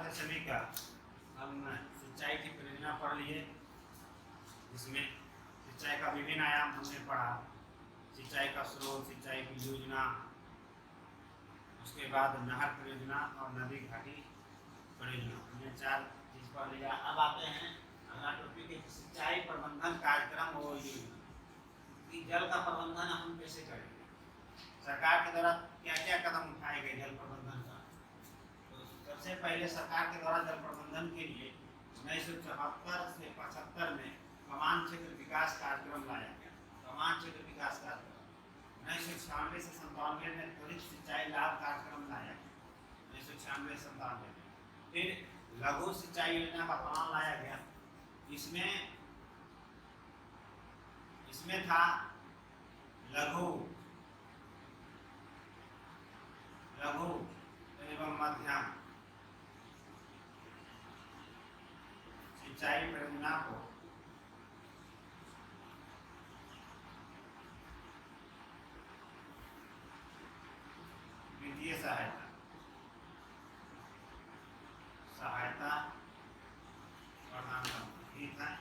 है सभी का। हम सिंचाई की परियोजना पढ़ लिए, जिसमें सिंचाई का विभिन्न आयाम हमने पढ़ा। सिंचाई का स्रोत, सिंचाई की योजना, उसके बाद नहर परियोजना और नदी घाटी परियोजना, हमने 4 चीज पढ़ लिया। अब आते हैं अगला टॉपिक है सिंचाई प्रबंधन कार्यक्रम और योजना। कि जल का प्रबंधन हम कैसे करेंगे, सरकार के द्वारा क्या क्या कदम उठाए गए जल प्रबंधन का। तो सबसे पहले सरकार के द्वारा जल प्रबंधन के लिए 1974 से 75 में कमान क्षेत्र विकास कार्यक्रम लाया गया। कमान क्षेत्र विकास कार्यक्रम 1996 से 97 में त्वरित सिंचाई लाभ कार्यक्रम लाया गया। 1996 से 97 में फिर लघु सिंचाई योजना का प्लान लाया गया। इसमें था लघु एवं मध्यम सिंचाई परियोजना को वित्तीय सहायता प्रदान करना। ठीक है,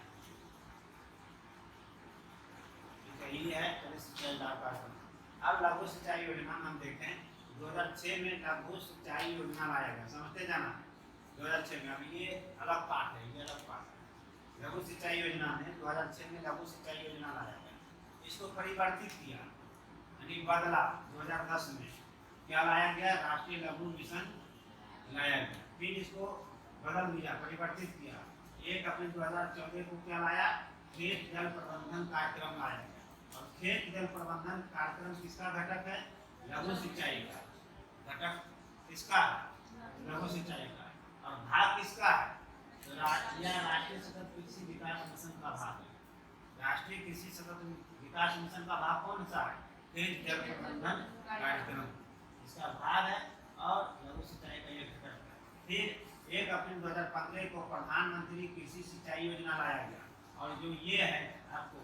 यही है सिंचाई लाभ कार्यक्रम। अब लघु सिंचाई योजना हम देखें, 2006 में लघु सिंचाई योजना लाया गया। समझते जाना 2006 में। अब ये अलग पार्ट है, ये अलग पार्ट है। लघु सिंचाई योजना में 2006 में लघु सिंचाई योजना लाया गया। इसको परिवर्तित किया, यानी बदला। 2010 में क्या लाया गया, राष्ट्रीय लघु मिशन लाया गया। फिर इसको बदल दिया, परिवर्तित किया। 1 अप्रैल 2014 को क्या लाया, खेत जल प्रबंधन कार्यक्रम लाया गया। और खेत जल प्रबंधन कार्यक्रम किसका घटक है, लघु सिंचाई का घटक। किसका, लघु सिंचाई का। और भाग किसका है, तो राष्ट्रीय सतत कृषि विकास मिशन का भाग है। राष्ट्रीय कृषि सतत विकास मिशन का भाग कौन सा है, खेत जल प्रबंधन कार्यक्रम, इसका भाग है। और लघु सिंचाई का एक घटक है। फिर 1 अप्रैल 2015 को प्रधानमंत्री कृषि सिंचाई योजना लाया गया। और जो ये है आपको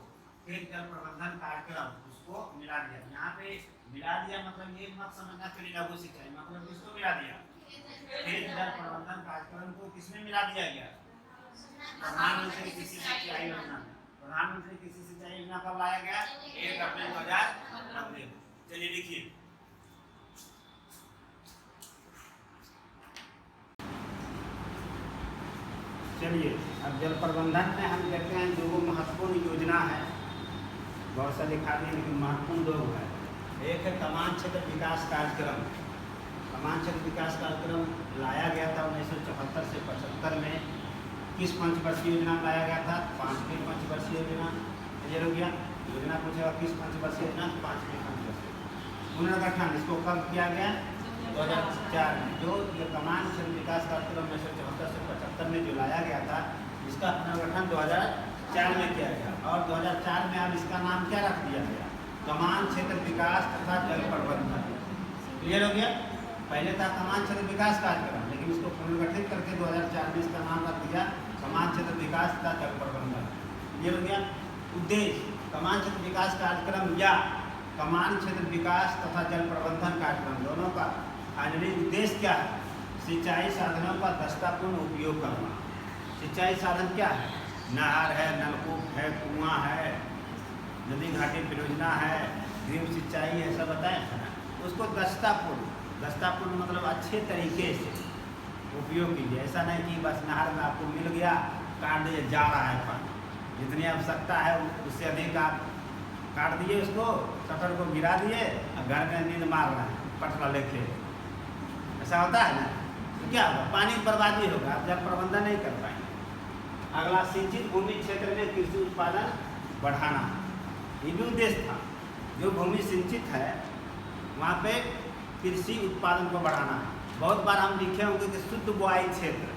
खेत जल प्रबंधन कार्यक्रम, उसको मिला दिया। यहाँ पे मिला दिया मतलब ये मत समझना चलिए लघु सिंचाई मतलब किसको मिला दिया, खेत जल प्रबंधन कार्यक्रम को किसमें मिला दिया गया, प्रधानमंत्री कृषि सिंचाई योजना में। प्रधानमंत्री कृषि सिंचाई योजना कब लाया गया, 1 अप्रैल 2015। चलिए लिखिए, चलिए अब जल प्रबंधन में हम देखते हैं 2 महत्वपूर्ण योजना है। बहुत सा लिखा दिए लेकिन महत्वपूर्ण 2 है। एक है कमान क्षेत्र विकास कार्यक्रम। कमान क्षेत्र विकास कार्यक्रम लाया गया था 1974 से 75 में। किस पंचवर्षीय योजना में लाया गया था, 5वीं पंचवर्षीय योजना। क्लियर हो गया, योजना पूछेगा किस पंचवर्षीय योजना, 5वीं पंचवर्षीय। पुनर्गठन इसको कब किया गया, 2004 में। जो ये कमान क्षेत्र विकास कार्यक्रम 1974 से 75 में जो लाया गया था, इसका पुनर्गठन 2004 में किया गया। और 2004 में अब इसका नाम क्या रख दिया गया, कमान क्षेत्र विकास तथा जल प्रबंधन। क्लियर हो गया, पहले था कमान क्षेत्र विकास कार्यक्रम, लेकिन इसको पुनर्गठित करके 2004 में इसका नाम रख दिया कमान क्षेत्र विकास तथा जल प्रबंधन। क्लियर हो गया। उद्देश्य, कमान क्षेत्र विकास कार्यक्रम या कमान क्षेत्र विकास तथा जल प्रबंधन कार्यक्रम दोनों का फाइनली उद्देश्य क्या है, सिंचाई साधनों का दक्षतापूर्ण उपयोग करना। सिंचाई साधन क्या है, नहर है, नलकूप है, कुआं है, नदी घाटी परियोजना है, ड्रिप सिंचाई है, सब बताए। उसको दक्षतापूर्ण मतलब अच्छे तरीके से उपयोग कीजिए। ऐसा नहीं कि बस नहर में आपको मिल गया, काट दिए, जा रहा है पानी, जितनी आवश्यकता है उससे अधिक आप काट दिए, उसको शटर को गिरा दिए और घर में नींद मार रहे हैं पटरा लेके। ऐसा होता है ना, तो क्या होगा, पानी की बर्बादी होगा, आप जल प्रबंधन नहीं कर पाएंगे। अगला, सिंचित भूमि क्षेत्र में कृषि उत्पादन बढ़ाना, ये भी उद्देश्य था। जो भूमि सिंचित है वहाँ पे कृषि उत्पादन को बढ़ाना है। बहुत बार हम लिखे होंगे कि शुद्ध बुआई क्षेत्र।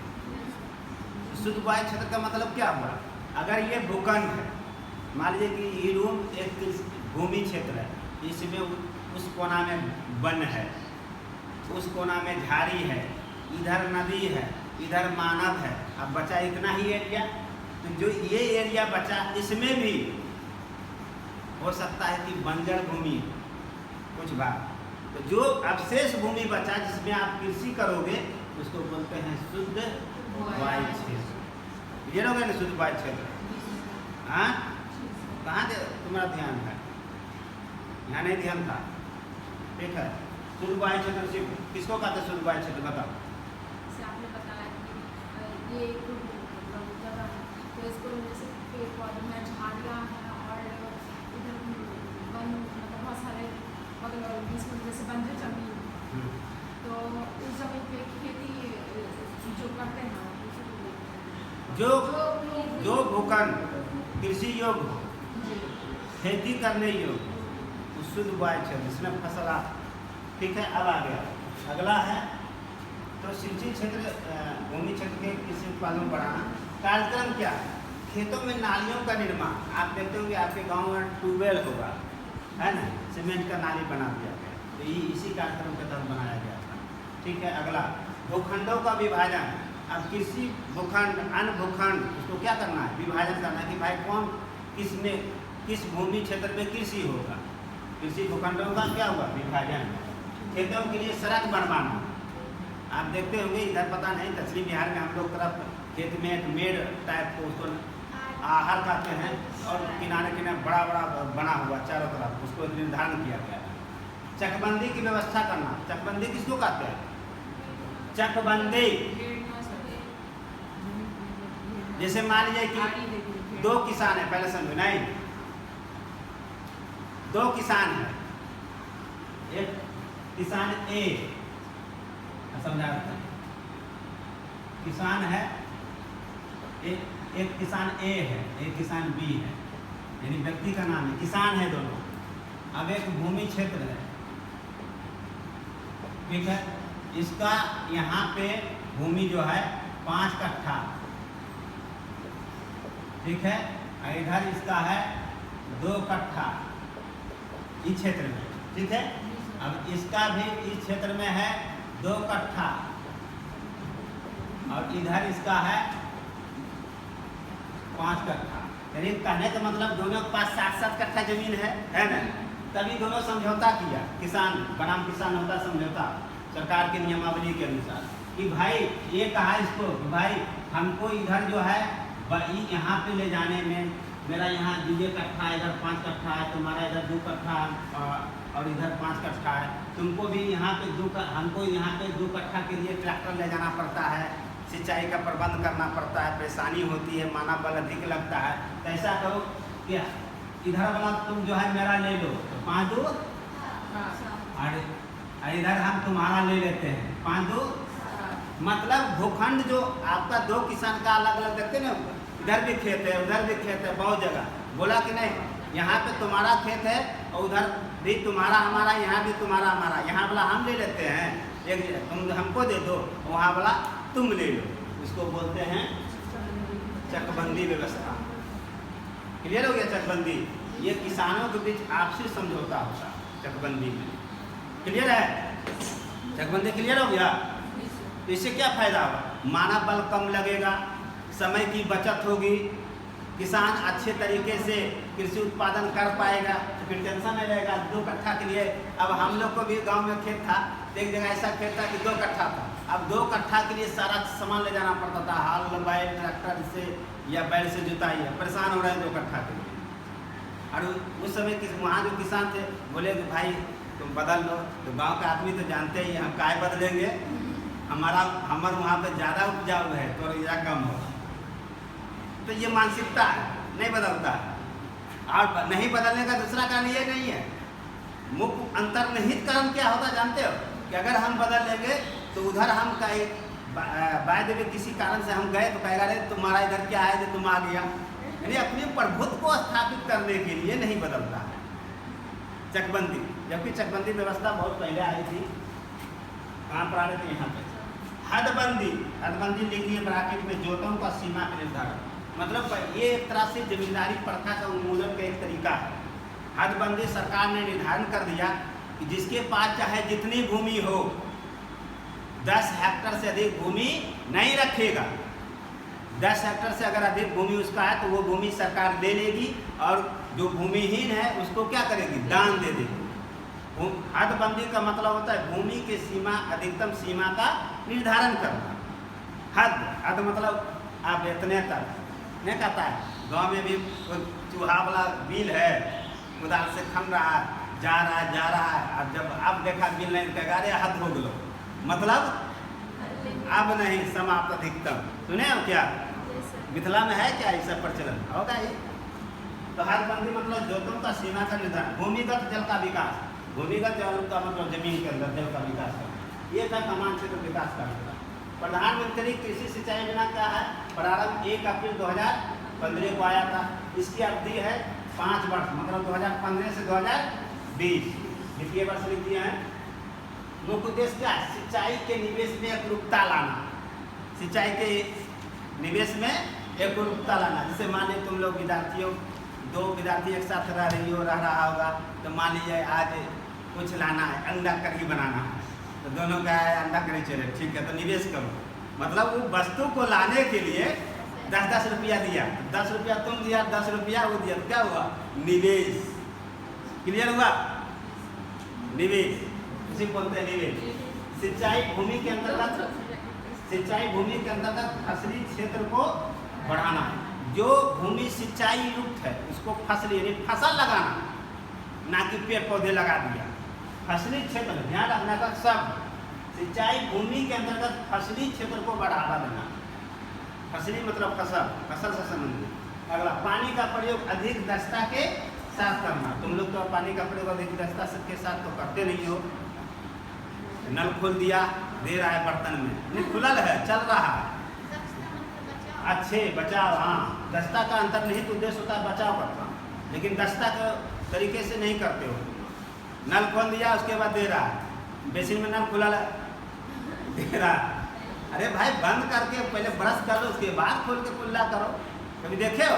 शुद्ध बुआई क्षेत्र का मतलब क्या हुआ, अगर ये भूखंड है, मान लीजिए कि ये रूम एक भूमि क्षेत्र है, इसमें उस कोना में वन है, उस कोना में झाड़ी है, इधर नदी है, इधर मानव है, अब बचा इतना ही एरिया। तो जो ये एरिया बचा, इसमें भी हो सकता है कि बंजर भूमि कुछ भाग, तो जो अवशेष भूमि बचा जिसमें आप कृषि करोगे उसको बोलते हैं शुद्ध वायु क्षेत्र। ये लोग है ना शुद्ध वायु क्षेत्र। हाँ, कहाँ दे तुम्हारा ध्यान है? यहाँ नहीं ध्यान था, ठीक है। शुद्ध वायु क्षेत्र से किसको कहते हैं शुद्ध वायु क्षेत्र, बताओ। आपने बताया कि ये जगह है, तो इसको जैसे पेड़ पौधे में झाड़ियाँ हैं और इधर वन, मतलब बहुत सारे बगल बीच में जैसे बंजर जमीन, तो उस जमीन पे खेती जो करते हैं जो भूखंड कृषि योग्य हो, खेती करने योग्य, उस शुद्ध वायु क्षेत्र इसमें फसल आ, ठीक है। अब आ गया अगला है तो सिंचाई क्षेत्र, भूमि क्षेत्र के कृषि उत्पादन बढ़ाना। कार्यक्रम क्या है? खेतों में नालियों का निर्माण। आप देखते होंगे आपके गांव में ट्यूबवेल होगा, है ना, सीमेंट का नाली बना दिया गया, तो ये इसी कार्यक्रम के तहत बनाया गया था, ठीक है। अगला भूखंडों का विभाजन। अब कृषि भूखंड, अन्य भूखंड, उसको क्या करना है? विभाजन करना है कि भाई कौन किस भूमि क्षेत्र में कृषि होगा। कृषि भूखंडों का क्या हुआ? विभाजन। खेतों के लिए सड़क बनवाना। आप देखते होंगे इधर, पता नहीं दक्षिण बिहार में हम लोग तरफ खेत में एक मेड़ टाइप को उसको आहर कहते हैं, और किनारे किनारे बड़ा बड़ा बना हुआ चारों तरफ, उसको निर्धारण किया गया है। चकबंदी की व्यवस्था करना। चकबंदी किसको कहते हैं? चकबंदी, जैसे मान लीजिए कि दो किसान है, पहले समझो, नहीं, दो किसान है, एक किसान ए, समझा रहा था, किसान है, एक किसान ए है, एक किसान बी है, यानी व्यक्ति का नाम है, किसान है दोनों। अब एक भूमि क्षेत्र है, ठीक है, इसका यहाँ पे भूमि जो है 5 कट्ठा, ठीक है, इधर इसका है 2 कट्ठा इस क्षेत्र में, ठीक है। अब इसका भी इस क्षेत्र में है 2 कट्ठा, और इधर इसका है 5 कट्ठा। यानी कहने का मतलब दोनों के पास 7-7 कट्ठा जमीन है ना। तभी दोनों समझौता किया, किसान बनाम किसान होता समझौता, सरकार की नियमावली के अनुसार, कि भाई ये कहा इसको कि भाई हमको इधर जो है यहाँ पे ले जाने में, मेरा यहाँ 2 कट्ठा है, इधर 5 कट्ठा है, तुम्हारा इधर 2 कट्ठा और इधर 5 कट्ठा है, तुमको भी यहाँ पे हमको यहाँ पे 2 कट्ठा के लिए ट्रैक्टर ले जाना पड़ता है, सिंचाई का प्रबंध करना पड़ता है, परेशानी होती है, मानव बल अधिक लगता है। तो ऐसा करो क्या, इधर वाला तुम जो है मेरा ले लो, तो 5 2, और इधर हम तुम्हारा ले लेते हैं 5 2। मतलब भूखंड जो आपका 2 किसान का अलग अलग देखते ना, इधर भी खेत है, उधर भी खेत है, बहुत जगह बोला कि नहीं, यहाँ पे तुम्हारा खेत है और उधर भी तुम्हारा हमारा, यहाँ भी तुम्हारा हमारा, यहाँ वाला हम ले लेते हैं, एक तुम हमको दे दो, वहाँ वाला तुम ले लो। इसको बोलते हैं चकबंदी व्यवस्था। क्लियर हो गया? चकबंदी ये किसानों के बीच आपसी समझौता होता है चकबंदी में। क्लियर है? चकबंदी क्लियर हो गया? तो इससे क्या फायदा होगा? मानव बल कम लगेगा, समय की बचत होगी, किसान अच्छे तरीके से कृषि उत्पादन कर पाएगा, तो फिर टेंशन नहीं रहेगा 2 कट्ठा के लिए। अब हम लोग को भी गांव में खेत था, एक जगह ऐसा खेत था कि 2 कट्ठा था, अब 2 कट्ठा के लिए सारा सामान ले जाना पड़ता था, हल बैल ट्रैक्टर से या बैल से जुताई है, परेशान हो रहे हैं 2 कट्ठा के लिए। और उस समय वहाँ जो किसान थे बोले कि भाई तुम बदल लो, तो गाँव के आदमी तो जानते ही हम काय बदलेंगे, हमारे वहाँ पे ज़्यादा उपजाऊ है तो या कम हो। तो ये मानसिकता है, नहीं बदलता है। और नहीं बदलने का दूसरा कारण ये नहीं है, मुख्य अंतर्निहित कारण क्या होता जानते हो? कि अगर हम बदल लेंगे तो उधर हम कहीं वायदे में किसी कारण से हम गए तो कहेगा अरे तुम्हारा इधर क्या है जो तुम आ गया, यानी अपने प्रभुत्व को स्थापित करने के लिए नहीं बदलता है चकबंदी। जबकि चकबंदी व्यवस्था बहुत पहले आई थी, कहाँ पर आ रहे थे? यहाँ पे हदबंदी। हदबंदी लिख दिए ब्रैकेट में, जोतों का सीमा का निर्धारण, मतलब ये एक तरह से जमींदारी प्रथा का उन्मूलन का एक तरीका है। हदबंदी सरकार ने निर्धारण कर दिया कि जिसके पास चाहे जितनी भूमि हो, 10 हेक्टेयर से अधिक भूमि नहीं रखेगा। 10 हेक्टेयर से अगर अधिक भूमि उसका है तो वो भूमि सरकार ले लेगी, और जो भूमिहीन है उसको क्या करेगी? दान दे देगी। हदबंदी का मतलब होता है भूमि की सीमा, अधिकतम सीमा का निर्धारण करना। हद मतलब आप इतने तक नहीं कहता है। गांव में भी चूहा वाला बिल है, कुदाल से खन रहा है, जा रहा है, और जब आप देखा बिल नहीं कहेगा अरे हद हो गलो, मतलब अब नहीं, समाप्त, अधिकतम। सुने हो क्या? मिथिला में है क्या ये सब प्रचलन? होगा ये। तो हदबंदी मतलब जोतों का सीमा का निर्धारण। भूमिगत जल का विकास, भूमिगत जल का मतलब जमीन के अंदर जल का विकास करना, ये था कमान क्षेत्र विकास कार्यक्रम। प्रधानमंत्री कृषि सिंचाई योजना क्या है? प्रारंभ 1 अप्रैल 2015 को आया था। इसकी अवधि है 5 वर्ष, मतलब 2015 से 2020, वित्तीय वर्ष लिख दिए हैं। मुख्य उद्देश्य क्या है? सिंचाई के निवेश में एकरूपता लाना, सिंचाई के निवेश में एकरूपता लाना। जैसे मान लीजिए तुम लोग विद्यार्थियों, 2 विद्यार्थी एक साथ रह रहा होगा, तो मान लीजिए आज कुछ लाना है, अंडा करी बनाना है, तो दोनों का अंडा करी चले, ठीक है, तो निवेश करो। मतलब वो वस्तु को लाने के लिए 10-10 रुपया दिया, 10 रुपया तुम दिया, 10 रुपया वो दिया, तो क्या हुआ? निवेश। क्लियर हुआ? निवेश, उसी बोलते हैं निवेश। सिंचाई भूमि के अंतर्गत, सिंचाई भूमि के अंतर्गत फसली क्षेत्र को बढ़ाना। जो भूमि सिंचाई युक्त है उसको फसली यानी फसल लगाना, ना कि पेड़ पौधे लगा दिया। फसली क्षेत्र, ध्यान रखना का सब सिंचाई भूमि के अंतर्गत फसली क्षेत्र को बढ़ावा देना। फसली मतलब फसल, फसल से संबंधित। अगला, पानी का प्रयोग अधिक दक्षता के साथ करना। तुम लोग तो पानी का प्रयोग अधिक दक्षता के साथ तो करते नहीं हो। नल खोल दिया, दे रहा है बर्तन में, नहीं खुलल है, चल रहा है, अच्छे बचाव। हाँ, दक्षता का अंतर्निहित उद्देश्य होता है बचाव करना, लेकिन दक्षता के तरीके से नहीं करते हो। नल खोल दिया, उसके बाद दे रहा है, बेसिन में नल खुला दे रहा है। अरे भाई बंद करके पहले ब्रश कर लो, उसके बाद खोल के कुल्ला करो। कभी देखे हो?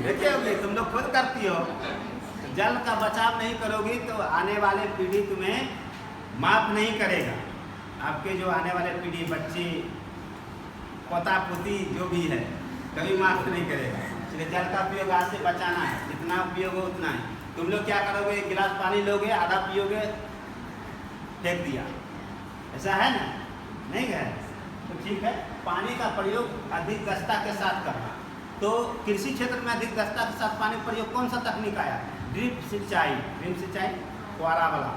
देखे होगे, तुम लोग खुद करती हो। जल का बचाव नहीं करोगी तो आने वाले पीढ़ी तुम्हें माफ नहीं करेगा। आपके जो आने वाले पीढ़ी, बच्चे, पोता पोती जो भी है, कभी माफ नहीं करेगा। इसलिए जल का उपयोग आज से बचाना है, जितना उपयोग हो उतना ही। तुम लोग क्या करोगे? 1 गिलास पानी लोगे, आधा पियोगे, फेंक दिया, ऐसा है ना? नहीं है? तो ठीक है, पानी का प्रयोग अधिक दक्षता के साथ करना। तो कृषि क्षेत्र में अधिक दक्षता के साथ पानी प्रयोग कौन सा तकनीक आया? ड्रिप सिंचाई। ड्रिप सिंचाई फुहारा वाला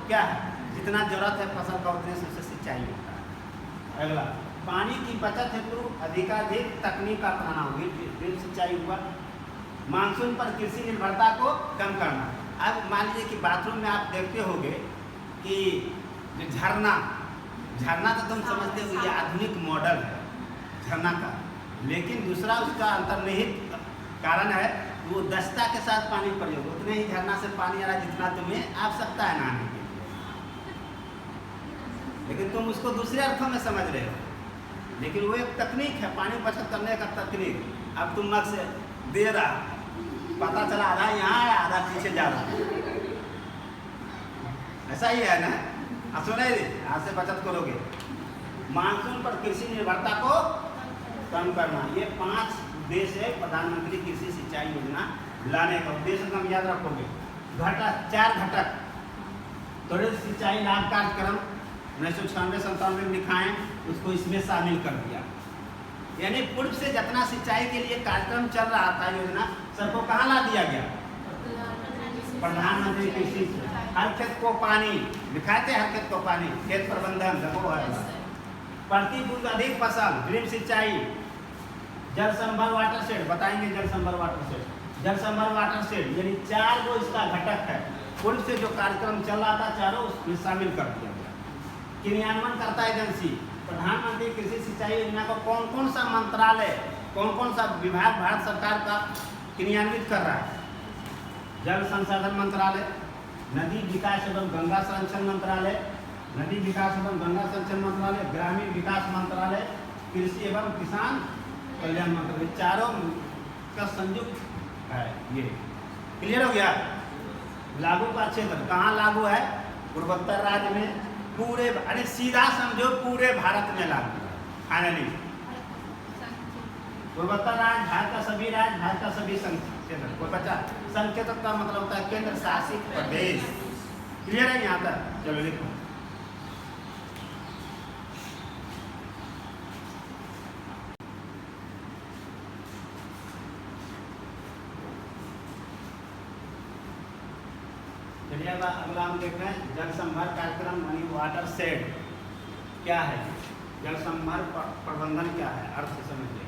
क्या है? जितना जरूरत है फसल का उतने से सिंचाई होता है। अगला, पानी की बचत हेतु अधिकाधिक तकनीक अपनाना होगी। ड्रिप सिंचाई हुआ। मानसून पर कृषि निर्भरता को कम करना। अब मान लीजिए कि बाथरूम में आप देखते होंगे कि जो झरना तो तुम समझते हो ये आधुनिक मॉडल है झरना का, लेकिन दूसरा उसका अंतर्निहित कारण है वो दक्षता के साथ पानी प्रयोग। उतने ही झरना से पानी आ रहा है जितना तुम्हें आवश्यकता है नहाने के लिए, लेकिन तुम उसको दूसरे अर्थों में समझ रहे हो। लेकिन वो एक तकनीक है, पानी बचत करने का तकनीक। अब तुम नल से दे रहा, पता चला आधा यहाँ है आधा पीछे जा रहा, ऐसा ही है ना? सुने, आज से बचत करोगे। मानसून पर कृषि निर्भरता को कम करना, ये 5 उद्देश्य है प्रधानमंत्री कृषि सिंचाई योजना लाने का। उद्देश्य हम याद रखोगे। 4 घटक। त्वरित सिंचाई लाभ कार्यक्रम 1996-97 में लिखाएं, उसको इसमें शामिल कर दिया। यानी पूर्व से जितना सिंचाई के लिए कार्यक्रम चल रहा था योजना, सबको कहाँ ला दिया गया? प्रधानमंत्री कृषि। हर खेत को पानी दिखाते, हर खेत को पानी, खेत प्रबंधन वो है। प्रति बूंद अधिक फसल, ड्रिप सिंचाई। जल संभर वाटर शेड बताएंगे, जल संभर वाटर शेड। जल संभर वाटर शेड यानी 4 गो इसका घटक है। पूर्व से जो कार्यक्रम चल रहा था चारों उसमें शामिल कर दिया गया। क्रियान्वयन करता एजेंसी। प्रधानमंत्री कृषि सिंचाई योजना को कौन कौन सा मंत्रालय, कौन कौन सा विभाग भारत सरकार का क्रियान्वित कर रहा है? जल संसाधन मंत्रालय, नदी विकास एवं गंगा संरक्षण मंत्रालय, नदी विकास एवं गंगा संरक्षण मंत्रालय, ग्रामीण विकास मंत्रालय, कृषि एवं किसान कल्याण मंत्रालय। चारों का संयुक्त है ये। क्लियर हो गया? लागू का क्षेत्र कहाँ लागू है? पूर्वोत्तर राज्य में पूरे, अरे सीधा समझो पूरे भारत में लागू है। फाइनली पूर्वोत्तर राज्य, भारत का सभी राज्य, भारत का सभी संघ क्षेत्र। कोई बच्चा संघ क्षेत्र का मतलब होता है केंद्र शासित प्रदेश। क्लियर है यहाँ तक? चलो लिखो। चलिए अब अगला हम देख रहे हैं जल संभर कार्यक्रम यानी वाटर शेड क्या है, जल संभर प्रबंधन क्या है, अर्थ समझिए।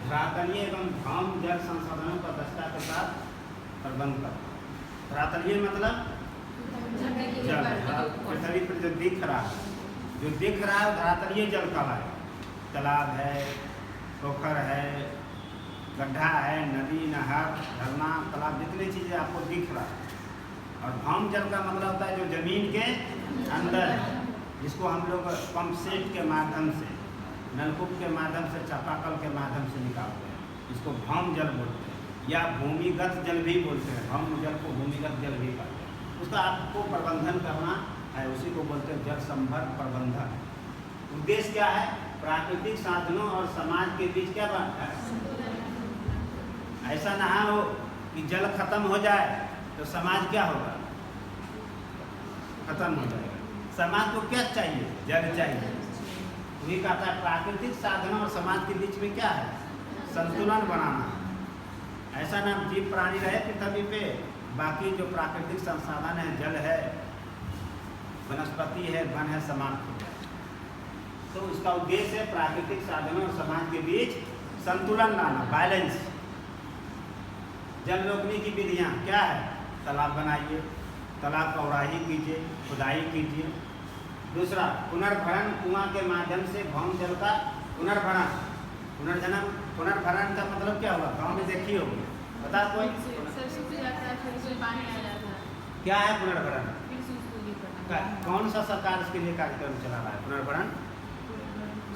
धरातलीय एवं भौम जल संसाधनों का दक्षता के साथ प्रबंध करना। धरातलीय मतलब जल पृथ्वी पर जो दिख रहा है, जो दिख रहा है धरातलीय जल का है। तालाब है, पोखर है, गड्ढा है, नदी, नहर, झरना, तालाब, जितनी चीज़ें आपको दिख रहा है। और भौम जल का मतलब होता है जो जमीन के अंदर है, जिसको हम लोग पंप सेट के माध्यम से, नलकूप के माध्यम से, चापाकल के माध्यम से निकालते हैं, इसको भौम जल बोलते हैं। या भूमिगत जल भी बोलते हैं, भौम जल को भूमिगत जल भी कहते हैं। उसका आपको प्रबंधन करना है, उसी को बोलते हैं जल संभर प्रबंधन। उद्देश्य क्या है? प्राकृतिक साधनों और समाज के बीच क्या बात है? ऐसा ना हो कि जल खत्म हो जाए तो समाज क्या होगा? खत्म हो जाएगा। समाज को क्या चाहिए? जल चाहिए। वही कहता है प्राकृतिक साधनों और समाज के बीच में क्या है? संतुलन बनाना। ऐसा ना जीव प्राणी रहे पृथ्वी पे, बाकी जो प्राकृतिक संसाधन है, जल है, वनस्पति है, वन है, समाप्त हो जाए। तो इसका उद्देश्य है प्राकृतिक साधनों और समाज के बीच संतुलन लाना, बैलेंस। जल रोकने की विधियाँ क्या है? तालाब बनाइए, तालाब का उड़ाही कीजिए, खुदाई कीजिए। दूसरा, पुनर्भरण, कुआं के माध्यम से भौम जल का पुनर्भरण। पुनर्भरण का मतलब क्या होगा? गाँव में देखी होगी, बता कोई? क्या है पुनर्भरण? कौन सा सरकार इसके लिए कार्यक्रम चला रहा है? पुनर्भरण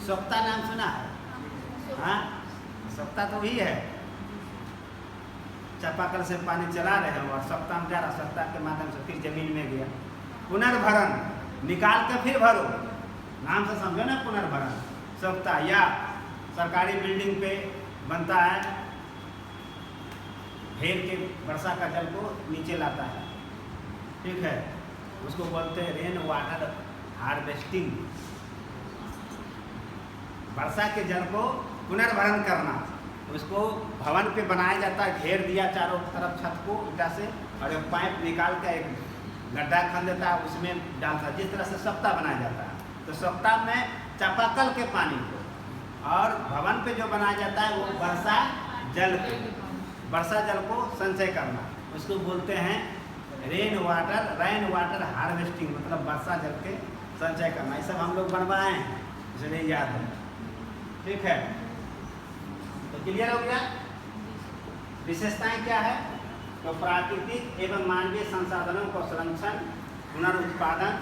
सप्ताह नाम सुना है? हाँ, सप्ताह तो ही है। चापाकल से पानी चला रहे हैं और सप्ताह में जा रहा, सप्ताह के माध्यम से फिर जमीन में गया। पुनर्भरण, निकाल के फिर भरो, नाम से समझो ना पुनर्भरण। सप्ताह या सरकारी बिल्डिंग पे बनता है, घेर के वर्षा का जल को नीचे लाता है, ठीक है, उसको बोलते हैं रेन वाटर हार्वेस्टिंग। वर्षा के जल को पुनर्भरण करना, उसको भवन पे बनाया जाता है, घेर दिया चारों तरफ छत को ईटा से, और एक पाइप निकाल के एक गड्ढा खन देता है, उसमें डालता है। जिस तरह से सप्ताह बनाया जाता है, तो सप्ताह में चापाकल के पानी को, और भवन पे जो बनाया जाता है वो वर्षा जल को, वर्षा जल को संचय करना, उसको बोलते हैं रेन वाटर हार्वेस्टिंग, मतलब वर्षा जल के संचय करना। ये सब हम लोग बनवाए हैं, इसलिए याद है, ठीक है। तो क्लियर हो गया? विशेषताएं क्या है? तो प्राकृतिक एवं मानवीय संसाधनों को संरक्षण, पुनरुत्पादन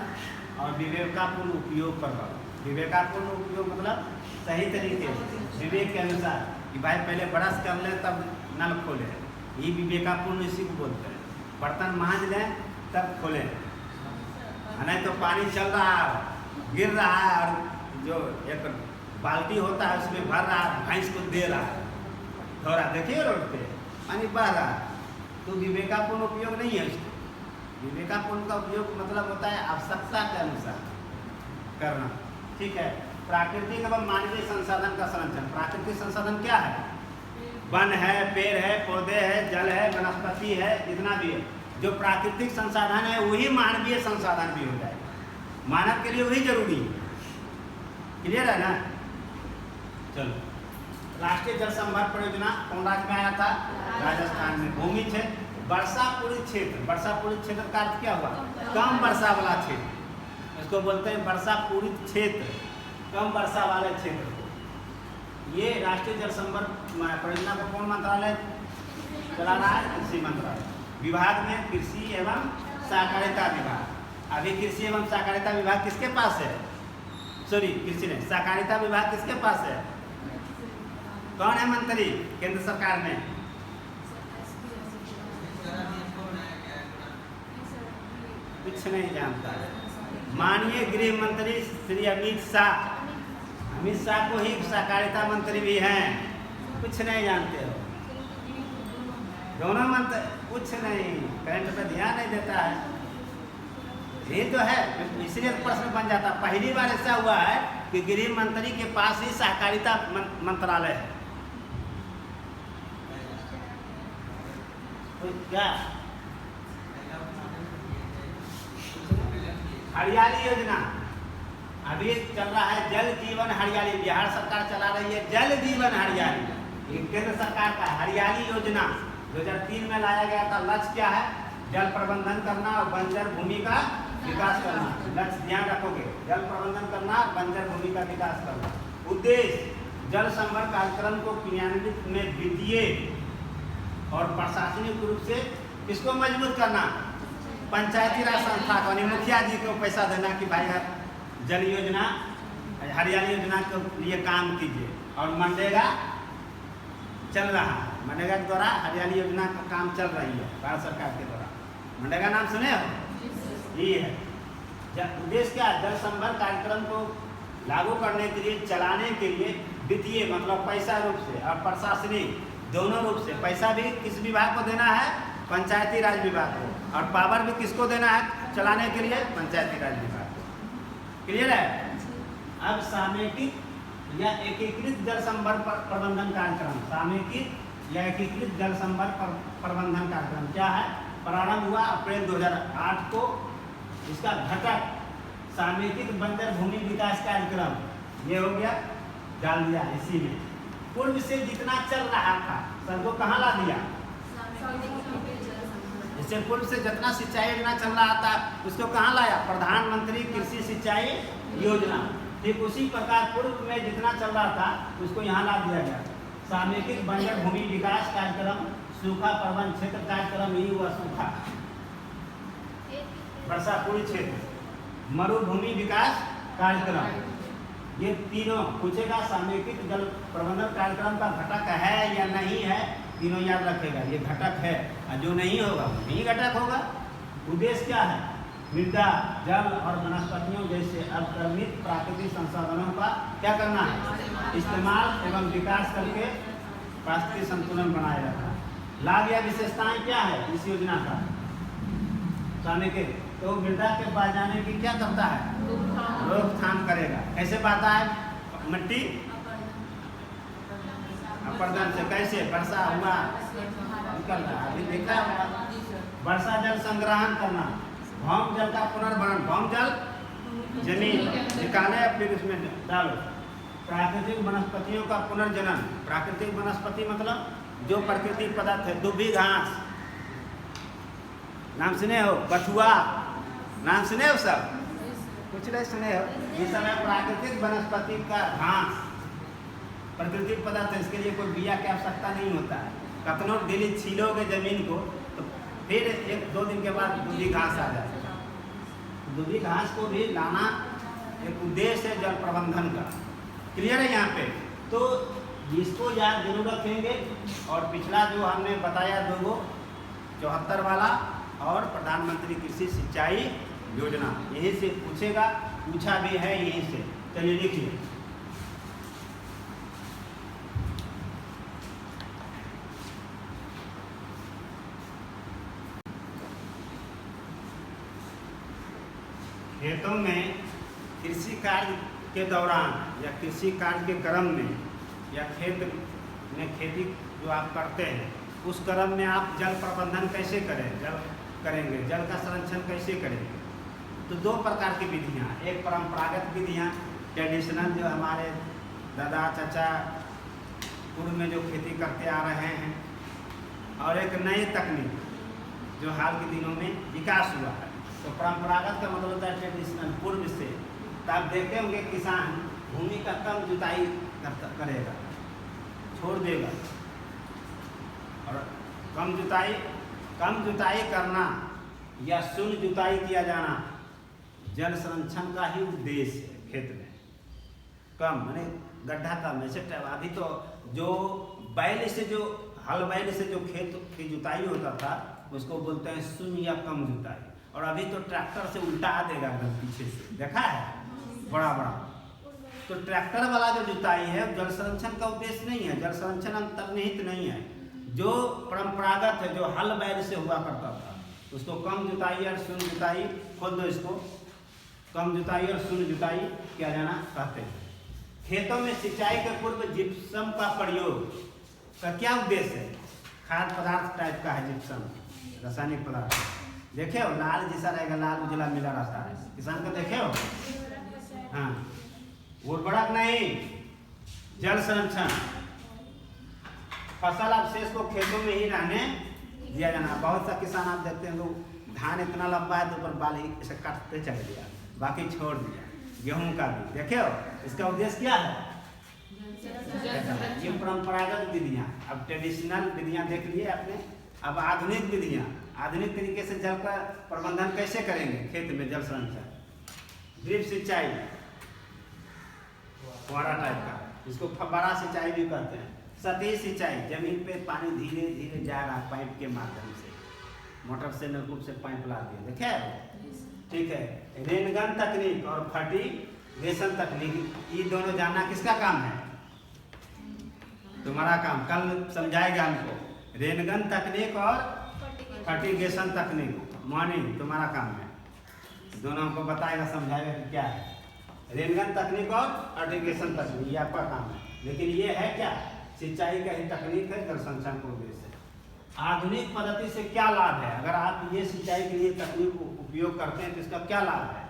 और विवेकपूर्ण उपयोग करना। विवेकपूर्ण उपयोग मतलब सही तरीके से, विवेक के अनुसार, कि भाई पहले ब्रश कर ले तब नल खोले, ये विवेकपूर्ण इसी को बोलते हैं। बर्तन मांज लें तब खोले, नहीं तो पानी चल रहा है, गिर रहा है, और जो एक बाल्टी होता है उसमें भर रहा है, भैंस को दे रहा है, थोड़ा देखिए रोड पे पानी बह रहा है, तो विवेकपूर्ण उपयोग नहीं है उसको। विवेकपूर्ण का उपयोग मतलब होता है आवश्यकता के अनुसार करना, ठीक है। प्राकृतिक एवं मानवीय संसाधन का संरक्षण। प्राकृतिक संसाधन क्या है? वन है, पेड़ है, पौधे है, जल है, वनस्पति है, जितना भी है, जो प्राकृतिक संसाधन है वही मानवीय संसाधन भी हो जाए, मानव के लिए वही जरूरी है। क्लियर है ना? चलो, राष्ट्रीय जल संभर परियोजना कौन राज्य में आया था? राजस्थान में। भूमि क्षेत्र, वर्षा पूरित क्षेत्र। वर्षा पूरित क्षेत्र का अर्थ क्या हुआ? कम वर्षा वाला क्षेत्र, इसको बोलते हैं वर्षा पूरित क्षेत्र, कम वर्षा वाले क्षेत्र को। ये राष्ट्रीय जल संभर परियोजना को कौन मंत्रालय चला रहा है? कृषि मंत्रालय। विभाग में कृषि एवं सहकारिता विभाग। अभी कृषि एवं सहकारिता विभाग किसके पास है? सॉरी, कृषि नहीं, सहकारिता विभाग किसके पास है? कौन है मंत्री केंद्र सरकार में? कुछ नहीं जानता। माननीय गृह मंत्री श्री अमित शाह। अमित शाह को ही सहकारिता मंत्री भी हैं, कुछ नहीं जानते हो। दोनों मंत्री कुछ नहीं, करंट पे ध्यान नहीं देता है। ये तो है, इसलिए प्रश्न बन जाता। पहली बार ऐसा हुआ है कि गृह मंत्री के पास ही सहकारिता मंत्रालय है। तो क्या हरियाली योजना अभी चल रहा है, जल जीवन हरियाली, बिहार सरकार चला रही है जल जीवन हरियाली। ये केंद्र सरकार का हरियाली योजना 2003 में लाया गया था। लक्ष्य क्या है? जल प्रबंधन करना और बंजर भूमि का विकास करना। लक्ष्य ध्यान रखोगे, जल प्रबंधन करना, बंजर भूमि का विकास करना। उद्देश्य जल संवर्धन कार्यक्रम को क्रियान्वित में वित्तीय और प्रशासनिक रूप से किसको मजबूत करना? पंचायती राज संस्था को, मुखिया जी को पैसा देना कि भाई जल योजना हरियाली योजना के लिए काम कीजिए। और मनरेगा चल रहा है, मनरेगा के द्वारा हरियाली योजना का काम चल रही है भारत सरकार के द्वारा। मनरेगा नाम सुने हो? ये है उद्देश्य। क्या? जल संवर्धन कार्यक्रम को लागू करने के लिए, चलाने के लिए वित्तीय मतलब पैसा रूप से और प्रशासनिक दोनों रूप से। पैसा भी किस विभाग को देना है? पंचायती राज विभाग को। और पावर भी किसको देना है चलाने के लिए? पंचायती राज विभाग को। क्लियर है? अब समेकित या एकीकृत जल संवर्धन प्रबंधन कार्यक्रम, समेकित या एकीकृत जल संवर्धन प्रबंधन कार्यक्रम क्या है? प्रारंभ हुआ अप्रैल 2008 को। इसका घटक समेकित बंजर भूमि विकास कार्यक्रम ये हो गया, डाल दिया इसी में। पूर्व से जितना चल रहा था सबको कहाँ ला दिया? इससे पूर्व से जितना सिंचाई योजना चल रहा था उसको कहाँ लाया? प्रधानमंत्री कृषि सिंचाई योजना। ठीक उसी प्रकार पूर्व में जितना चल रहा था उसको यहाँ ला दिया गया। समेकित बंजर भूमि विकास कार्यक्रम, सूखा प्रबंधन क्षेत्र कार्यक्रम, यही हुआ सूखा वर्षापूर्ण क्षेत्र, मरुभूमि विकास कार्यक्रम। ये तीनों पूछेगा समेकित जल प्रबंधन कार्यक्रम का घटक है या नहीं है, तीनों याद रखेगा। ये घटक है और जो नहीं होगा नहीं घटक होगा। उद्देश्य क्या है? मृदा, जल और वनस्पतियों जैसे अवक्रमित प्राकृतिक संसाधनों का क्या करना है? इस्तेमाल एवं विकास करके पारिस्थितिक संतुलन बनाए रखना। लाभ या विशेषताएं क्या है इस योजना का? समेकित तो मृदा के पास जाने की क्या करता है? रोकथाम करेगा। कैसे पाता है? मिट्टी अपर्दन से। कैसे? वर्षा हुआ निकल रहा अभी देखा होगा। वर्षा जल संग्रहण करना, भौम जल का पुनर्भरण, भौम जल जमीन निकाले फिर उसमें डालो। प्राकृतिक वनस्पतियों का पुनर्जनन, प्राकृतिक वनस्पति मतलब जो प्राकृतिक पदार्थ है, दुभी घास नाम सुने हो? बथुआ नाम सुने हो? सब कुछ नहीं सुने हो? इस समय प्राकृतिक वनस्पति का घास प्राकृतिक पदार्थ है, इसके लिए कोई बिया की आवश्यकता नहीं होता है। कतनों डेली छीलोगे जमीन को तो फिर 1-2 दिन के बाद दूधी घास आ जाती है। दूधी घास को भी लाना एक उद्देश्य है जल प्रबंधन का। क्लियर है यहाँ पे? तो इसको याद जरूर रखेंगे। और पिछला जो हमने बताया 74 वाला और प्रधानमंत्री कृषि सिंचाई योजना, यही से पूछेगा, पूछा भी है यहीं से। चलिए लिखिए। खेतों में कृषि कार्य के दौरान या कृषि कार्य के क्रम में या खेत में खेती जो आप करते हैं उस क्रम में आप जल प्रबंधन कैसे करेंगे, जल का संरक्षण कैसे करेंगे? तो 2 प्रकार की विधियाँ, एक परंपरागत विधियाँ ट्रेडिशनल जो हमारे दादा चाचा पूर्व में जो खेती करते आ रहे हैं, और एक नई तकनीक जो हाल के दिनों में विकास हुआ है। तो परंपरागत का मतलब होता है ट्रेडिशनल, पूर्व से। तो आप देखते होंगे किसान भूमि का कम जुताई करेगा, छोड़ देगा। और कम जुताई करना या शून्य जुताई किया जाना जल संरक्षण का ही उद्देश्य है। खेत में कम माने गड्ढा कम। ऐसे अभी तो जो बैल से जो हल बैल से जो खेत की जुताई होता था उसको बोलते हैं शून्य या कम जुताई। और अभी तो ट्रैक्टर से उल्टा देगा एकदम पीछे से, देखा है बड़ा बड़ा। तो ट्रैक्टर वाला जो जुताई है जल संरक्षण का उद्देश्य नहीं है, जल संरक्षण अंतर्निहित नहीं है। जो परंपरागत है, जो हल बैल से हुआ करता था, उसको कम जुताई और शून्य जुताई, खोल दो इसको, कम जुताई और शून्य जुताई किया जाना कहते हैं। खेतों में सिंचाई के पूर्व जिप्सम का प्रयोग का क्या उद्देश्य है? खाद्य पदार्थ टाइप का है जिप्सम, रासायनिक पदार्थ। देखे हो लाल जैसा रहेगा, लाल उजला मिला रहता है, किसान को देखे हो? हाँ, उर्वरक नहीं, जल संरक्षण। फसल अवशेष को खेतों में ही रहने दिया जाना। बहुत सा किसान आप देखते हैं लोग, धान इतना लंबा है तो ऊपर बाल ही ऐसे काटते चले दिया, बाकी छोड़ दिया। गेहूं का भी देखे हो, इसका उद्देश्य क्या है? ये परंपरागत विधियां। अब ट्रेडिशनल विधियां देख लिए आपने, अब आधुनिक विधियां, आधुनिक तरीके से जल का प्रबंधन कैसे करेंगे खेत में? जल संरक्षण, ड्रिप सिंचाई, फुहारा टाइप का, इसको फव्वारा सिंचाई भी कहते हैं। सतही सिंचाई, जमीन पे पानी धीरे धीरे जा रहा है पाइप के माध्यम से, मोटर से नलकूप से पाइप ला दिए, देखे? ठीक है। रेनगन तकनीक और फर्टिगेशन तकनीक, ये दोनों जानना किसका काम है? तुम्हारा काम, कल समझाएगा हमको। रेनगन तकनीक और फर्टिगेशन तकनीक, मॉर्निंग तुम्हारा काम है, दोनों हमको बताएगा, समझाएगा कि क्या है रेनगन तकनीक और फर्टिगेशन तकनीक, ये आपका काम है। लेकिन ये है क्या? सिंचाई का ही तकनीक है, जल संरक्षण का उद्देश्य है। आधुनिक पद्धति से क्या लाभ है? अगर आप ये सिंचाई के लिए तकनीक उपयोग करते हैं तो इसका क्या लाभ है?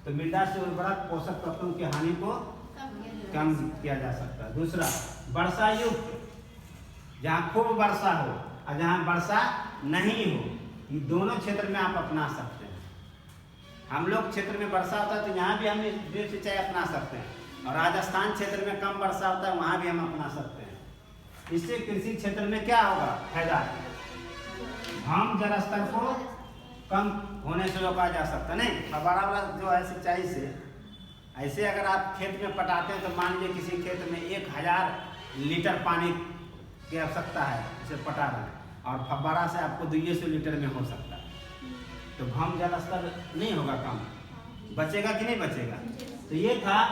तो मृदा से उर्वरक पोषक तत्वों की हानि को कम किया जा सकता है। दूसरा, वर्षा युक्त, जहाँ खूब वर्षा हो और जहाँ वर्षा नहीं हो, ये दोनों क्षेत्र में आप अपना सकते हैं। हम लोग क्षेत्र में वर्षा होता है तो यहाँ भी हम ड्रिप सिंचाई अपना सकते हैं, और राजस्थान क्षेत्र में कम वर्षा होता है वहाँ भी हम अपना सकते हैं। इससे कृषि क्षेत्र में क्या होगा फायदा? हम जल स्तर को कम होने से रोका जा सकता है। नहीं, फव्वारा वाला जो है सिंचाई से, ऐसे अगर आप खेत में पटाते हैं तो मान लीजिए किसी खेत में 1000 लीटर पानी की आवश्यकता है, इसे पटा रहे हैं, और फव्वारा से आपको 200 लीटर में हो सकता है, तो भम जल स्तर नहीं होगा कम, बचेगा कि नहीं बचेगा? तो ये था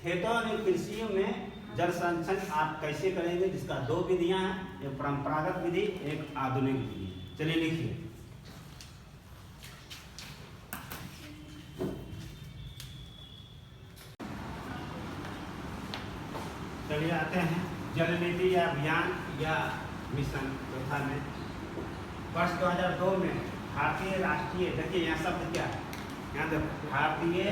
खेतों और कृषि में जल संरक्षण आप कैसे करेंगे, जिसका 2 विधियां हैं, एक परंपरागत विधि, एक आधुनिक विधि। चलिए लिखिए। चलिए आते हैं जल नीति या अभियान या मिशन तथा में। वर्ष 2002 में भारतीय राष्ट्रीय, देखिए यहाँ शब्द क्या है, यहाँ देखो, भारतीय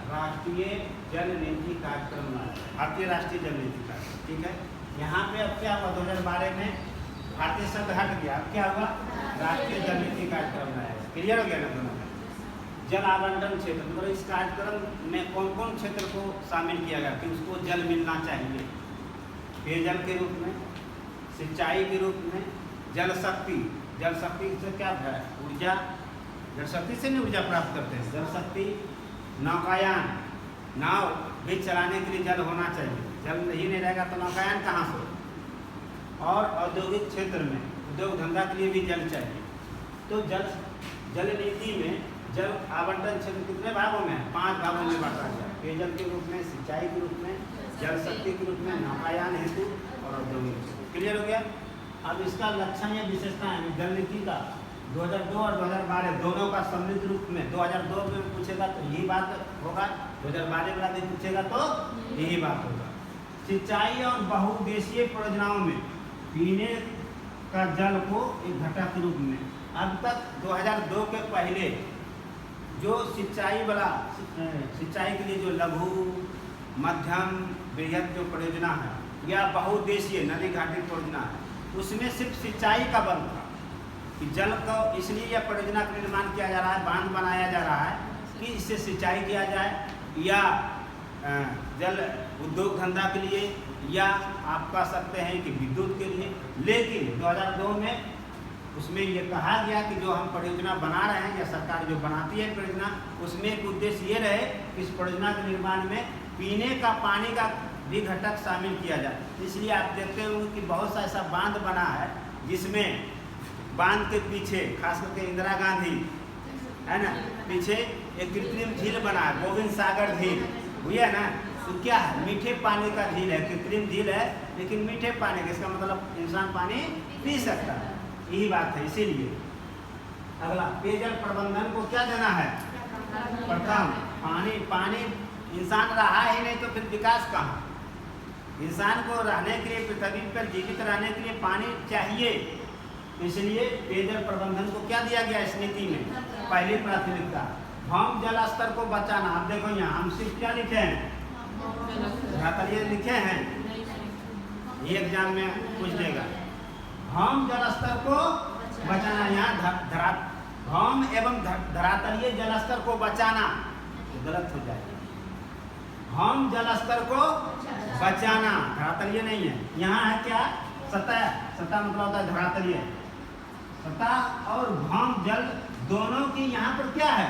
राष्ट्रीय जल नीति कार्यक्रम लाया, भारतीय राष्ट्रीय जल नीति कार्यक्रम, ठीक है। यहाँ पे अब क्या हुआ, 2012 में भारतीय शब्द हट गया, अब क्या हुआ, राष्ट्रीय जल नीति कार्यक्रम लाया। क्लियर हो गया ना दोनों में? जल आवंटन क्षेत्र, मतलब इस कार्यक्रम में कौन कौन क्षेत्र को शामिल किया गया कि उसको जल मिलना चाहिए? पेयजल के रूप में, सिंचाई के रूप में, जल शक्ति, जल शक्ति से क्या है, ऊर्जा, जल शक्ति से नहीं ऊर्जा प्राप्त करते हैं, जल शक्ति, नौकायान, नाव भी चलाने के लिए जल होना चाहिए, जल ही नहीं रहेगा तो नौकायान कहाँ से? और औद्योगिक क्षेत्र में उद्योग धंधा के लिए भी जल चाहिए। तो जल नीति में जल आवंटन क्षेत्र कितने भागों में है? 5 भागों में बांटा गया, पेयजल के रूप में, सिंचाई के रूप में, जल शक्ति के रूप में, नौकायान हेतु और औद्योगिक। क्लियर हो गया? अब इसका लक्षण या विशेषता है जल नीति का 2002 और 2012 दोनों का सम्मिलित रूप में, 2002 में पूछेगा तो यही बात होगा, 2012 वाला भी पूछेगा तो यही बात होगा। सिंचाई और बहुउद्देशीय परियोजनाओं में पीने का जल को एक घटक के रूप में, अब तक 2002 के पहले जो सिंचाई वाला, सिंचाई के लिए जो लघु मध्यम बृहद जो परियोजना है या बहुउद्देशीय नदी घाटी परियोजना है, उसमें सिर्फ सिंचाई का बल था कि जल को, इसलिए यह परियोजना का निर्माण किया जा रहा है, बांध बनाया जा रहा है कि इससे सिंचाई किया जाए या जल उद्योग धंधा के लिए, या आप कह सकते हैं कि विद्युत के लिए। लेकिन 2002 में उसमें ये कहा गया कि जो हम परियोजना बना रहे हैं या सरकार जो बनाती है परियोजना, उसमें एक उद्देश्य ये रहे कि इस परियोजना के निर्माण में पीने का पानी का भी घटक शामिल किया जाए। इसलिए आप देखते होंगे कि बहुत सा ऐसा बांध बना है जिसमें बांध के पीछे, खास करके इंदिरा गांधी है ना, पीछे एक कृत्रिम झील बना है, गोविंद सागर झील, हुई है ना, तो क्या है, मीठे पानी का झील है, कृत्रिम झील है लेकिन मीठे पानी का, इसका मतलब इंसान पानी पी सकता है, यही बात है। इसीलिए अगला, पेयजल प्रबंधन को क्या देना है, प्रथम पानी इंसान रहा ही नहीं तो फिर विकास कहाँ। इंसान को रहने के लिए, पृथ्वी पर जीवित रहने के लिए पानी चाहिए, इसलिए पेयजल प्रबंधन को क्या दिया गया इस नीति में, पहली प्राथमिकता। भौम जल स्तर को बचाना। आप देखो यहाँ हम सिर्फ क्या लिखे हैं, धरातलीय लिखे हैं, ये एग्जाम में पूछ देगा। भौम जल स्तर को बचाना, यहाँ भौम एवं धरातलीय जल स्तर को बचाना, तो गलत हो जाएगा। भौम जल स्तर को बचाना, धरातलीय नहीं है, यहाँ है क्या, सतह। सतह मतलब होता है धरातलीय, सतह और भौम जल दोनों की यहाँ पर क्या है,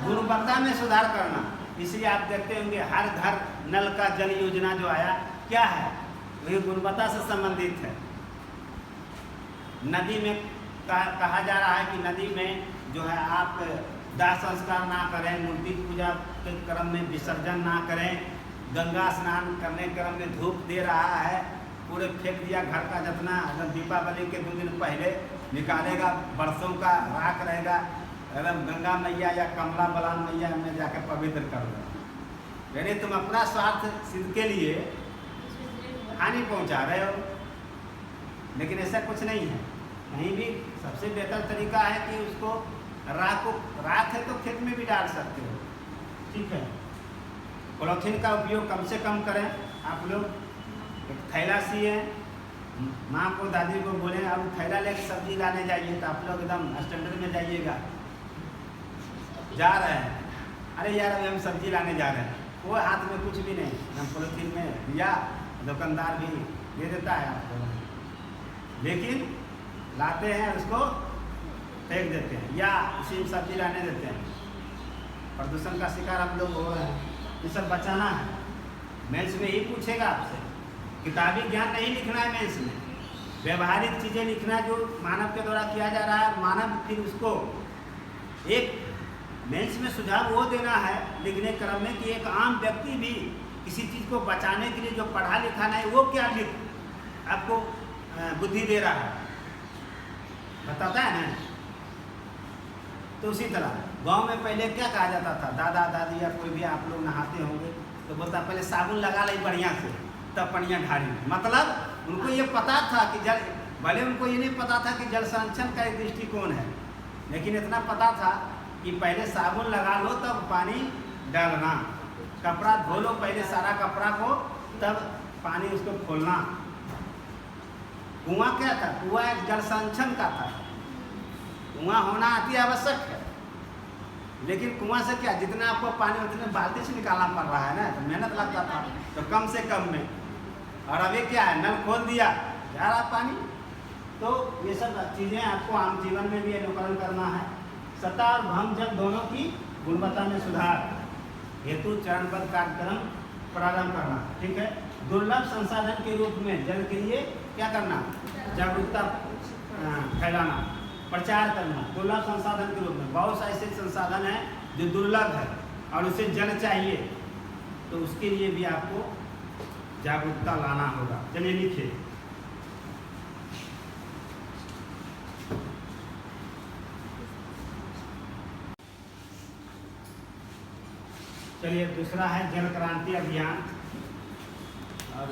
गुणवत्ता में सुधार करना। इसलिए आप देखते होंगे हर घर नल का जल योजना जो आया क्या है, वही गुणवत्ता से संबंधित है। नदी में कहा जा रहा है कि नदी में जो है आप दाह संस्कार ना करें, मूर्ति पूजा के क्रम में विसर्जन ना करें, गंगा स्नान करने क्रम में धूप दे रहा है, पूरे फेंक दिया घर का जितना, अगर दीपावली के 2 दिन पहले निकालेगा, बरसों का राख रहेगा, अगर गंगा मैया या कमला बलान मैया में जाकर पवित्र कर दो, यानी तुम अपना स्वार्थ सिद्ध के लिए हानि पहुंचा रहे हो। लेकिन ऐसा कुछ नहीं है, कहीं भी सबसे बेहतर तरीका है कि उसको राख है तो खेत में भी डाल सकते हो, ठीक है। पॉलीथीन का उपयोग कम से कम करें। आप लोग एक थैला सिए, माँ को दादी को बोले अब थैला लेकर सब्जी लाने जाइए, तो आप लोग एकदम स्टैंडर्ड में जाइएगा, जा रहे हैं, अरे यार अभी हम सब्जी लाने जा रहे हैं, वो हाथ में कुछ भी नहीं, हम पॉलीथीन में दिया, दुकानदार भी दे देता है आपको, लेकिन लाते हैं उसको फेंक देते हैं या उसी में सब्जी लाने देते हैं। प्रदूषण का शिकार हम लोग हो रहे हैं, ये सब बचाना है। मेंस में ही पूछेगा आपसे, किताबी ज्ञान नहीं लिखना है मेंस में, व्यवहारिक चीज़ें लिखना जो मानव के द्वारा किया जा रहा है। मानव फिर उसको एक मेंस में सुझाव वो देना है लिखने क्रम में कि एक आम व्यक्ति भी किसी चीज़ को बचाने के लिए जो पढ़ा लिखा नहीं, वो क्या लिख आपको बुद्धि दे रहा है, बताता है ना। तो उसी तरह गांव में पहले क्या कहा जाता था, दादा दादी या कोई भी आप लोग नहाते होंगे तो बोलता पहले साबुन लगा ली बढ़िया से, तब पनिया ढारी। मतलब उनको ये पता था कि जल, भले उनको ये नहीं पता था कि जल संरक्षण का एक दृष्टिकोण है, लेकिन इतना पता था कि पहले साबुन लगा लो तब पानी डालना, कपड़ा धो लो पहले सारा कपड़ा को, तब पानी उसको खोलना। कुआं क्या था, कुआं एक जल संरक्षण का था, कुआं होना अति आवश्यक है, लेकिन कुआं से क्या, जितना आपको पानी उतने बाल्टी से निकालना पड़ रहा है ना, तो मेहनत लगता था, तो कम से कम में। और अभी क्या है, नल खोल दिया जा रहा पानी। तो ये सब चीज़ें आपको आम जीवन में भी अनुकरण करना है। सतह और भौम जल दोनों की गुणवत्ता में सुधार हेतु चरणबद्ध कार्यक्रम प्रारंभ करना, ठीक है। दुर्लभ संसाधन के रूप में जल के लिए क्या करना, जागरूकता फैलाना, प्रचार करना। दुर्लभ संसाधन के रूप में बहुत से ऐसे संसाधन हैं जो दुर्लभ है और उसे जल चाहिए, तो उसके लिए भी आपको जागरूकता लाना होगा। चलिए लिखिए, चलिए दूसरा है जल क्रांति अभियान। और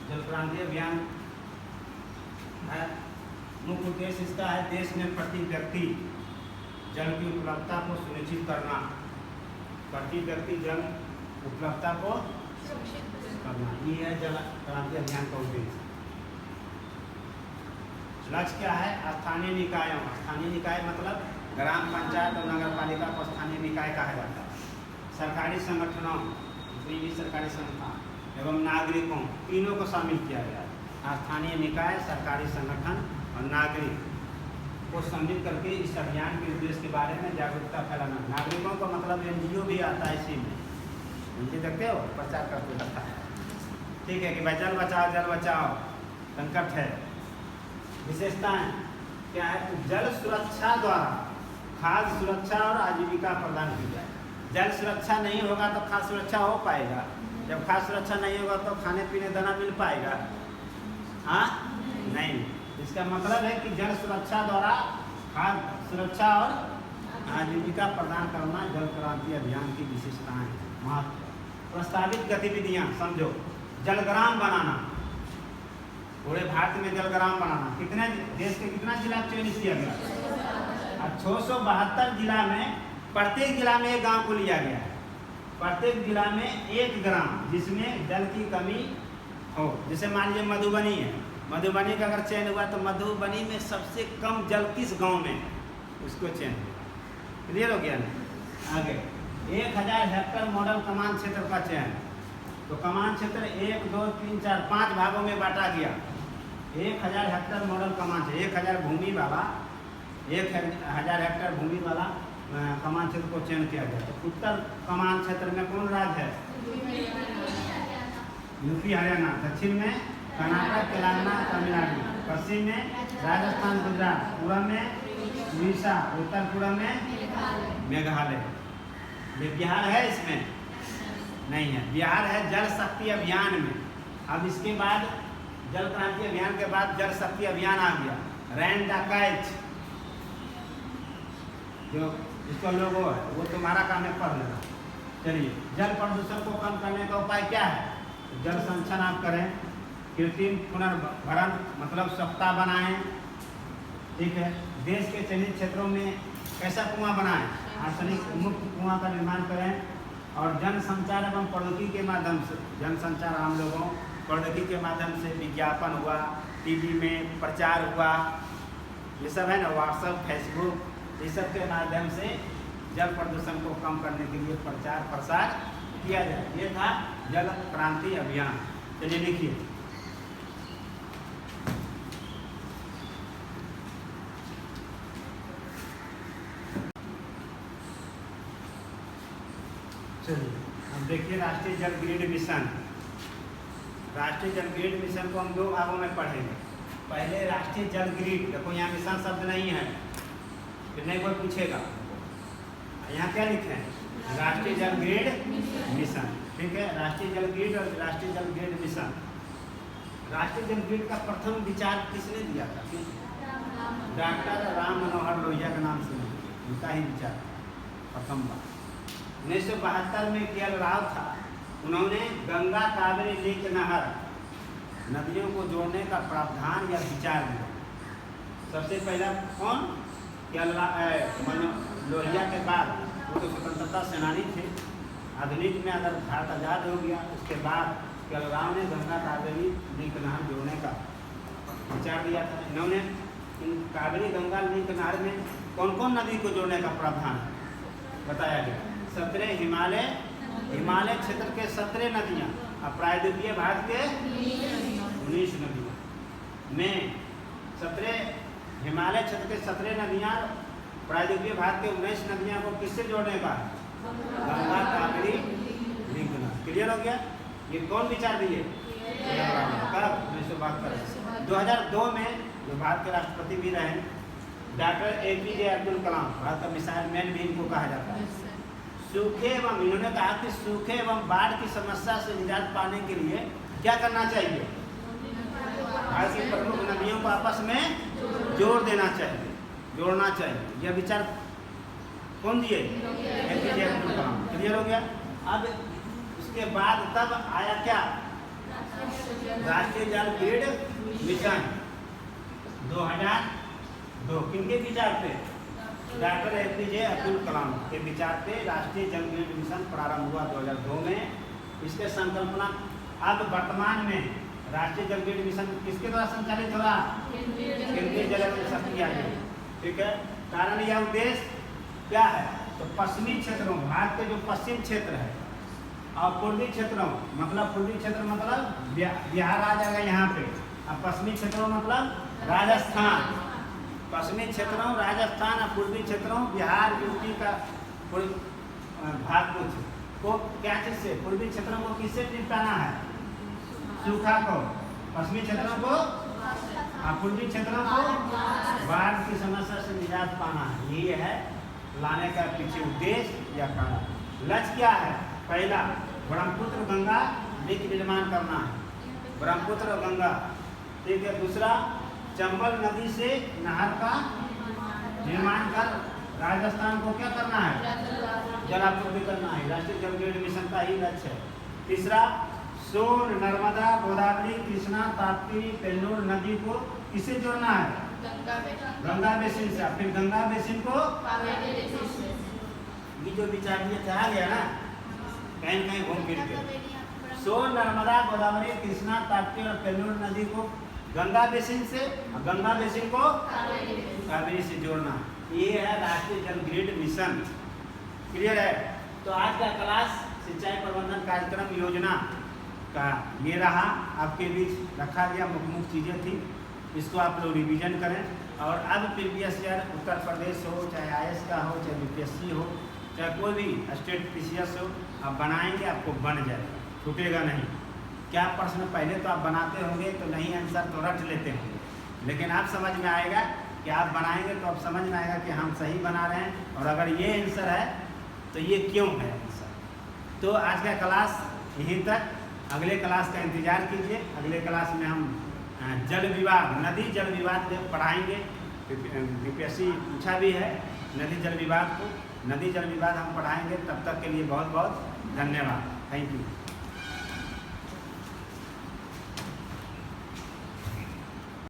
जल क्रांति अभियान है, मुख्य उद्देश्य इसका है देश में प्रति व्यक्ति जल की उपलब्धता को सुनिश्चित करना, प्रति व्यक्ति जल उपलब्धता को करना, ये है जल क्रांति अभियान का उद्देश्य। लक्ष्य क्या है, स्थानीय निकायों, स्थानीय निकाय मतलब ग्राम पंचायत और नगर पालिका को स्थानीय निकाय कहा जाता है। सरकारी संगठनों, निजी सरकारी संस्थान एवं नागरिकों, तीनों को शामिल किया गया है। स्थानीय निकाय, सरकारी संगठन और नागरिक को सम्मिलित करके इस अभियान के उद्देश्य के बारे में जागरूकता फैलाना। नागरिकों का मतलब NGO भी आता है इसी में, इनके देखते हो प्रचार करते रहता है, ठीक है, कि भाई जल बचाओ संकट है। विशेषताएं क्या है, तो जल सुरक्षा द्वारा खाद्य सुरक्षा और आजीविका प्रदान की जाए। जल सुरक्षा नहीं होगा तो खाद्य सुरक्षा हो पाएगा, जब खाद्य सुरक्षा नहीं होगा तो खाने पीने दाना मिल पाएगा? हाँ, नहीं। इसका मतलब है कि जल सुरक्षा द्वारा खाद्य सुरक्षा और आजीविका प्रदान करना जल क्रांति अभियान की विशेषताएं हैं। महत्व, प्रस्तावित गतिविधियां समझो। जलग्राम बनाना, पूरे भारत में जलग्राम बनाना। कितने देश के कितना जिला चयनित किया गया? अब 672 जिला में प्रत्येक जिला में एक गांव को लिया गया है। प्रत्येक जिला में एक ग्राम जिसमें जल की कमी हो। जैसे मान लीजिए मधुबनी है, मधुबनी का अगर चयन हुआ तो मधुबनी में सबसे कम जल किस गांव में, उसको चयन हुआ। क्लियर हो गया ना? आगे 1000 हेक्टेयर मॉडल कमान क्षेत्र का चयन। तो कमान क्षेत्र 1, 2, 3, 4, 5 भागों में बांटा गया। 1000 हेक्टेयर मॉडल कमान क्षेत्र, 1000 भूमि वाला, 1000 हेक्टेयर भूमि वाला कमान क्षेत्र को चयन किया गया। तो उत्तर कमान क्षेत्र में कौन राज्य है? यूपी हरियाणा। दक्षिण में कर्नाटक, तेलंगाना, तमिलनाडु। पश्चिम में राजस्थान, गुजरात। पूर्व में उड़ीसा, उत्तर पूर्व में मेघालय। ये बिहार है इसमें? नहीं है। बिहार है जल शक्ति अभियान में। अब इसके बाद जल क्रांति अभियान के बाद जल शक्ति अभियान आ गया। रैन डकैत जो इसका लोगो है वो तुम्हारा काम है पढ़ लेना। चलिए, जल प्रदूषण को कम करने का उपाय क्या है? जल संरक्षण आप करें, कृत्रिम पुनर्भरण मतलब सप्ताह बनाएं, ठीक है। देश के चयनित क्षेत्रों में कैसा कुआं बनाएं? आर्सेनिक मुक्त कुआं का निर्माण करें। और जन संचार एवं प्रौद्योगिकी के माध्यम से, जन संचार आम लोगों प्रौद्योगिकी के माध्यम से विज्ञापन हुआ, टीवी में प्रचार हुआ, ये सब है ना, व्हाट्सएप, फेसबुक, ये सब के माध्यम से जल प्रदूषण को कम करने के लिए प्रचार प्रसार किया जाए। ये था जल क्रांति अभियान। चलिए लिखिए। चलिए अब देखिए राष्ट्रीय जल ग्रिड मिशन। राष्ट्रीय जल ग्रिड मिशन को हम 2 भागों में पढ़ेंगे। पहले राष्ट्रीय जल ग्रिड, देखो यहाँ मिशन शब्द नहीं है, फिर नहीं कोई पूछेगा। यहाँ क्या लिखे हैं? राष्ट्रीय जल ग्रिड मिशन, ठीक है। राष्ट्रीय जल ग्रिड और राष्ट्रीय जल ग्रिड मिशन। राष्ट्रीय जल ग्रिड का प्रथम विचार किसने दिया था? डॉक्टर राम मनोहर लोहिया के नाम से, उनका ही विचार प्रथम बार। 1972 में के.एल. राव था, उन्होंने गंगा कावेरी लिंक नहर नदियों को जोड़ने का प्रावधान या विचार दिया। सबसे पहला कौन? के.एल. लोहिया के बाद वो तो स्वतंत्रता सेनानी थे। आधुनिक में अगर भारत आज़ाद हो गया उसके बाद के.एल. राव ने गंगा कावेरी लिंक नहर जोड़ने का विचार दिया था। इन्होंने कावेरी गंगा लिंक नहर में कौन कौन नदी को जोड़ने का प्रावधान बताया गया? 17 हिमालय क्षेत्र के 17 नदियाँ और प्रायद्वीपीय भारत के 19 नदियाँ में 17 हिमालय क्षेत्र के 17 नदियाँ, प्रायद्वीपीय भारत के 19 नदियाँ को किससे जोड़ने का? गंगा कावेरी लिंक नहर। क्लियर हो गया? ये कौन विचार दिए? कब? 1972। 2002 में जो भारत के राष्ट्रपति भी रहे डॉक्टर APJ अब्दुल कलाम, भारत का मिसाइल मैन भी इनको कहा जाता है। सूखे एवं, इन्होंने कहा कि सूखे एवं बाढ़ की समस्या से निजात पाने के लिए क्या करना चाहिए? भारत की प्रमुख नदियों को आपस में जोड़ देना चाहिए, जोड़ना चाहिए। यह विचार कौन दिए? APJ अब्दुल कलाम। क्लियर हो गया? अब उसके बाद तब आया क्या? राष्ट्रीय जल ग्रिड मिशन 2002। किनके विचार पे? डॉक्टर APJ अब्दुल कलाम के विचार पे राष्ट्रीय जल ग्रिड मिशन प्रारंभ हुआ 2002 में। इसके संकल्पना अब वर्तमान में राष्ट्रीय जल ग्रिड मिशन किसके द्वारा संचालित हो रहा? केंद्रीय जल शक्ति आयोग, ठीक है। कारण यह उद्देश्य क्या है? तो पश्चिमी क्षेत्रों, भारत के जो पश्चिम क्षेत्र है और पूर्वी क्षेत्रों, मतलब पूर्वी क्षेत्र मतलब बिहार आ जाएगा यहाँ पे, और पश्चिमी क्षेत्रों मतलब राजस्थान। पश्चिमी क्षेत्रों राजस्थान और पूर्वी क्षेत्रों बिहार, यूपी का भाग को क्या चीज से? पूर्वी क्षेत्रों को किससे निपटाना है? सूखा को। पश्चिमी क्षेत्रों को और पूर्वी क्षेत्रों को बाढ़ की समस्या से निजात पाना है। ये है लाने का पीछे उद्देश्य या कारण। लक्ष्य क्या है? पहला ब्रह्मपुत्र गंगा लिंक निर्माण करना है, ब्रह्मपुत्र और गंगा। ठीक है। दूसरा, चंबल नदी से नहर का निर्माण कर राजस्थान को क्या करना है, जलापूर्ति करना है। राष्ट्रीय जल ग्रिड मिशन का ही लक्ष्य है। तीसरा, सोन, नर्मदा, गोदावरी, कृष्णा, ताप्ती, पेन्नूर नदी को किससे जोड़ना है, गंगा बेसिन से। फिर गंगा बेसिन को ये जो विचार आ गया ना, कहीं कहीं घूम फिर के, सोन, नर्मदा, गोदावरी, कृष्णा, ताप्ती और पेन्नूर नदी को गंगा बेसिन से, गंगा बेसिन को कावेरी से जोड़ना। ये है राष्ट्रीय जल ग्रिड मिशन। क्लियर है। तो आज का क्लास सिंचाई प्रबंधन कार्यक्रम योजना का ये रहा, आपके बीच रखा गया, मुख्य चीज़ें थी, इसको आप लोग रिवीजन करें। और अब प्रीवियस ईयर उत्तर प्रदेश हो, चाहे IAS का हो, चाहे UPSC हो, चाहे कोई भी स्टेट PCS हो, आप बनाएंगे, आपको बन जाए, छूटेगा नहीं। क्या प्रश्न पहले तो आप बनाते होंगे तो नहीं आंसर तो रट लेते होंगे, लेकिन आप समझ में आएगा कि आप बनाएंगे तो आप समझ में आएगा कि हम सही बना रहे हैं, और अगर ये आंसर है तो ये क्यों है आंसर। तो आज का क्लास यहीं तक, अगले क्लास का इंतज़ार कीजिए। अगले क्लास में हम जल विभाग, नदी जल विभाग पढ़ाएंगे। UPSC पूछा भी है नदी जल विभाग को, नदी जल विभाग हम पढ़ाएंगे। तब तक के लिए बहुत बहुत धन्यवाद। Thank you.